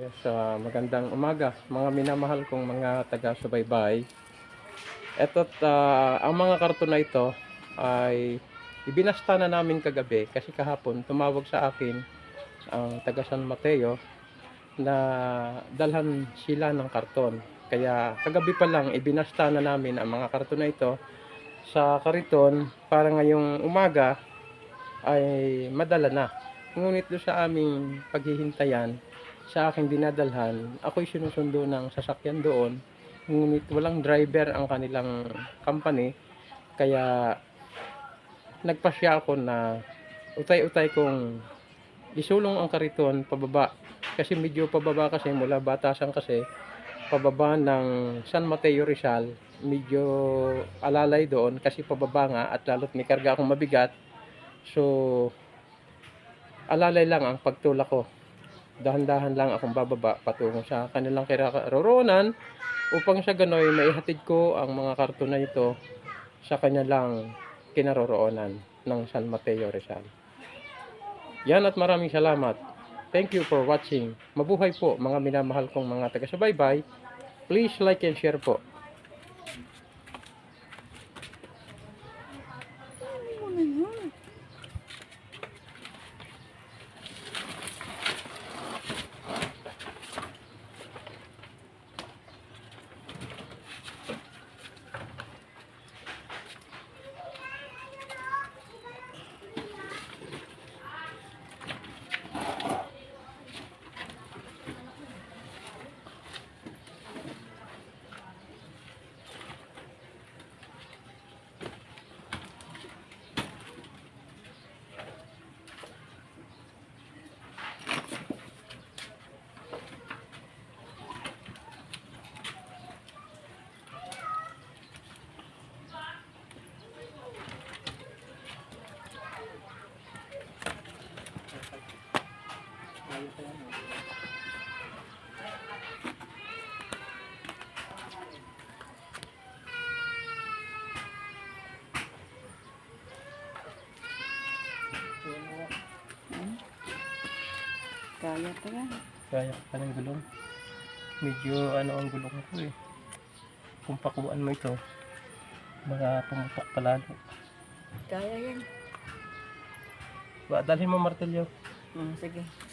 Yes, magandang umaga mga minamahal kong mga taga-subaybay. Eto't ang mga karton na ito ay ibinasta na namin kagabi kasi kahapon tumawag sa akin ang taga San Mateo na dalhan sila ng karton. Kaya kagabi pa lang ibinasta na namin ang mga karton na ito sa kariton para ngayong umaga ay madala na. Ngunit doon sa aming paghihintayan sa aking dinadalhan, ako'y sinusundo ng sasakyan doon. Ngunit walang driver ang kanilang company, kaya nagpasya ako na utay-utay kong isulong ang kariton pababa. Kasi medyo pababa kasi mula Batasan kasi pababa ng San Mateo Rizal, medyo alalay doon kasi pababa nga at lalo't may karga akong mabigat. So alalay lang ang pagtulak ko. Dahan-dahan lang akong bababa patungo sa kanilang kinaroroonan upang sa ganoy maihatid ko ang mga karton na ito sa kanilang kinaroroonan ng San Mateo Rizal. Yan at maraming salamat. Thank you for watching. Mabuhay po mga minamahal kong mga taga-subaybay. Please like and share po. Kaya pa yan. Kaya pa ng gulong. Medyo ang gulong ko eh. Kung pakuan mo ito, baka pumutok palalo. Kaya yan. Dalhin mo martilyo. Sige.